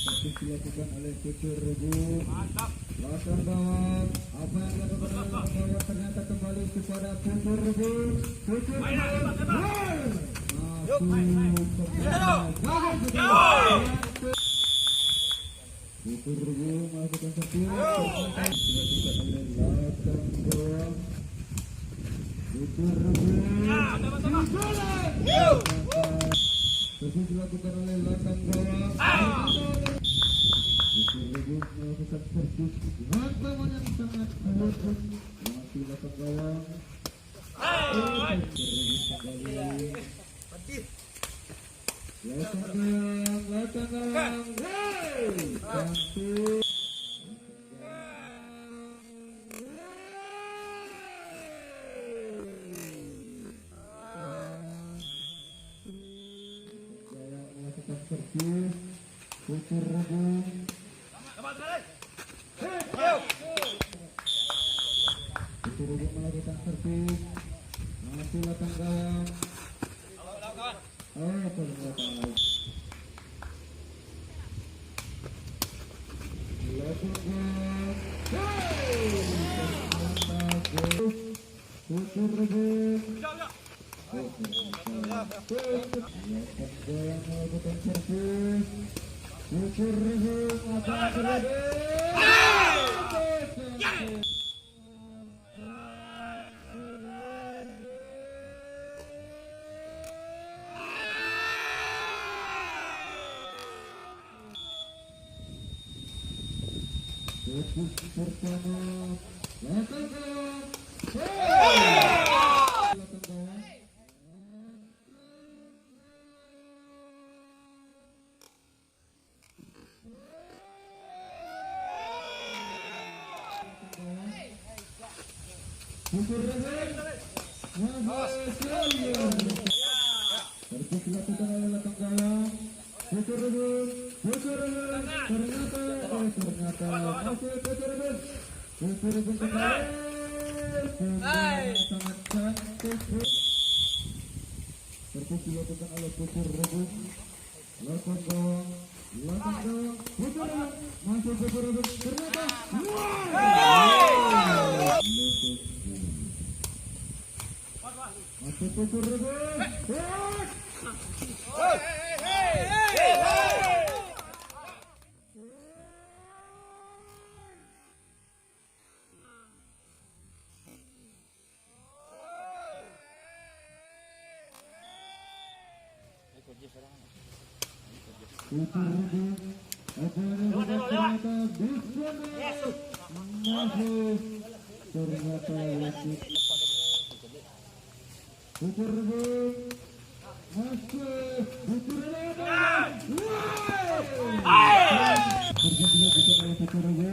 Servis dilakukan oleh Pucur Rebu. Belakang gawang. Apa yang dilakukan oleh belakang gawang ternyata kembali kepada Pucur Rebu. Pucur Rebu. Pucur Rebu melakukan servis. Dilakukan oleh belakang gawang. Pucur Rebu. Servis dilakukan oleh belakang gawang. Pucur Rebu melakukan servis dengan tangan yang sangat kuat. Masih belakang gawang. Belakang gawang. Satu. Melakukan servis. Pucur Rebu. Pucur Rebu melakukan servis. Masih belakang gawang. Ternyata. Belakang gawang. Pucur Rebu. Melakukan servis. Pucur Rebu akan terjadi. Servis pertama. Belakang gawang. Belakang gawang. Pucur Rebu. Servis dilakukan oleh belakang gawang. Pucur Rebu. Pucur Rebu. Ternyata masih Pucur Rebu. Pucur Rebu kembali. Sangat cantik. Servis dilakukan oleh Pucur Rebu. Belakang gawang. Belakang gawang. Pucur Rebu. Masih Pucur Rebu. Ternyata. Masih Pucur Rebu. Pucur Rebu. Ternyata bisa masuk. Ternyata wasit. Pucur Rebu. Masuk. Pucur Rebu. Terjadi bukan oleh Pucur Rebu.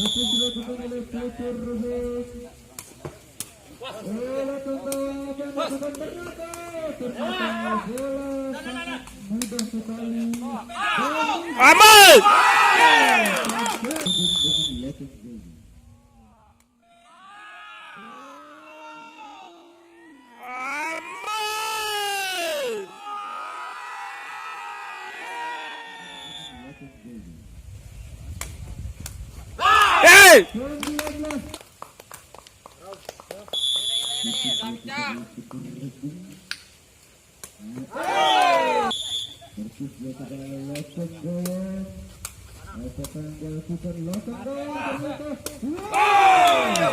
Servis dilakukan oleh Pucur Rebu. Mudah sekali. Aman. Hey! Servis dilakukan oleh belakang gawang. Apakah yang dilakukan belakang gawang? Ternyata.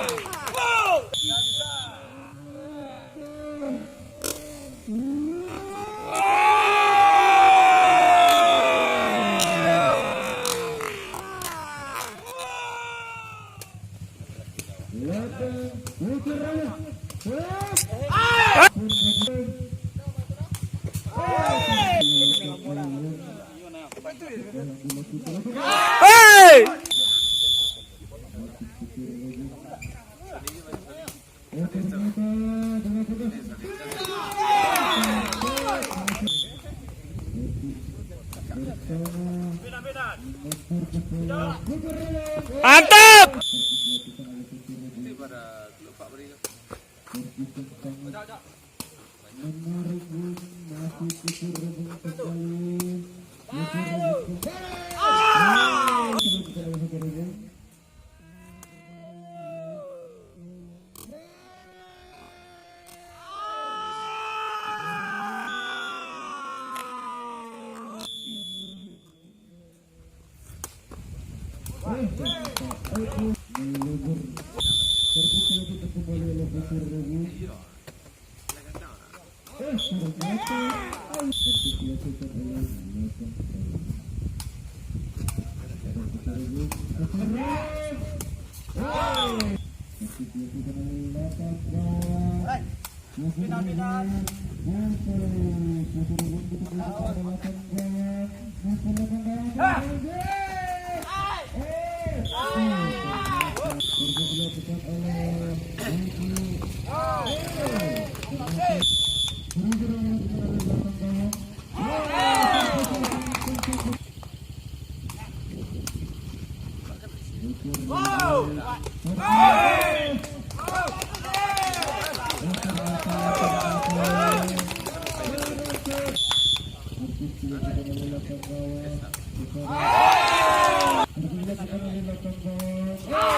Belakang Pucur Rebu. Hey! Mantap.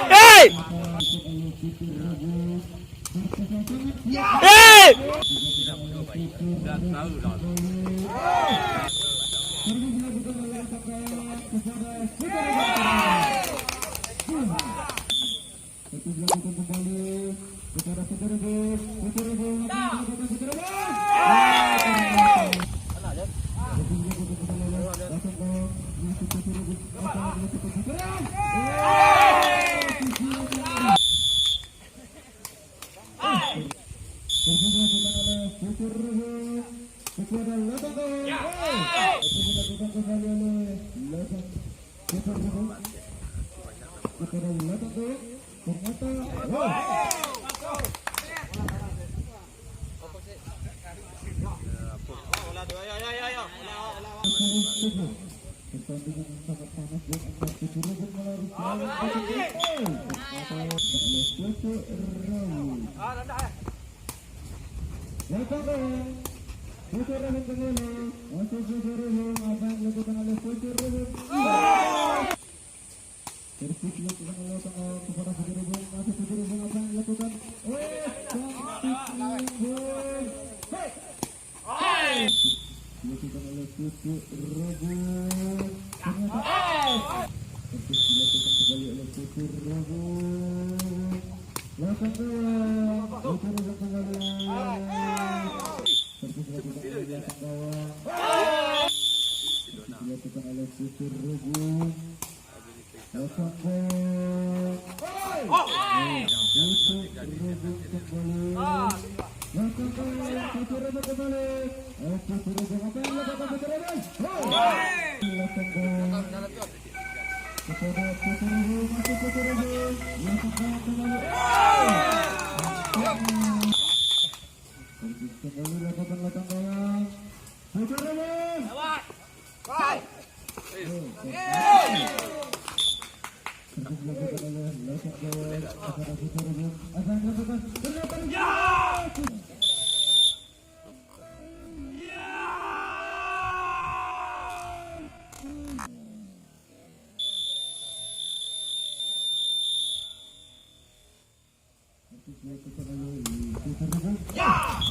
Hey! Hey!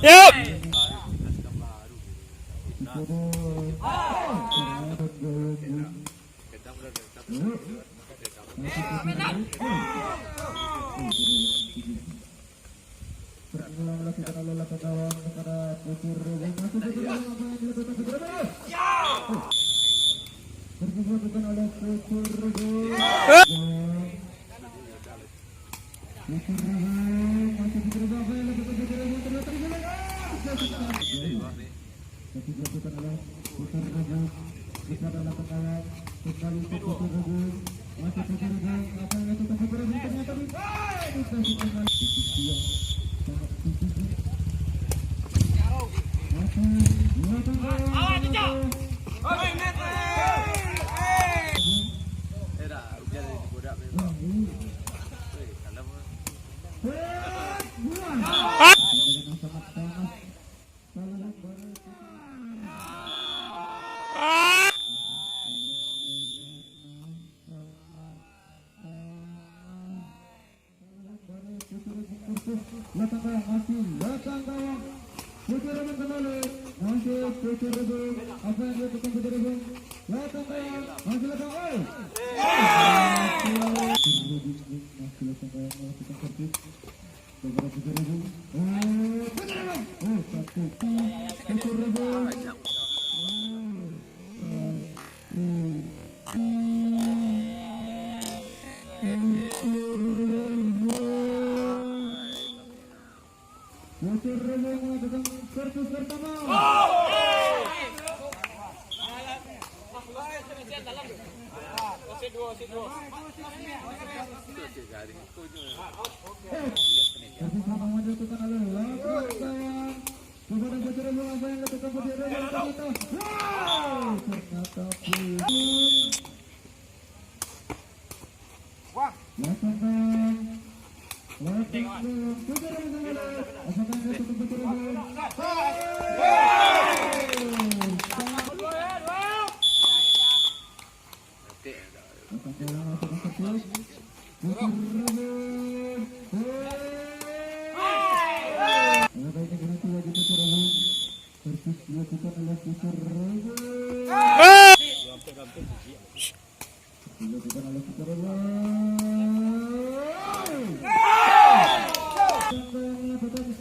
Yep. masih 7.000. Apa yang dilakukan 7.000? Lakukan kayak masih lakukan. Masih lakukan servis. Beberapa 7.000. Satu 7.000. Melakukan servis pertama. Servis pertama dilakukan oleh lawan. Kepada Bajrang apa yang dilakukan Bajrang ternyata. Wow, ternyata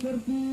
servis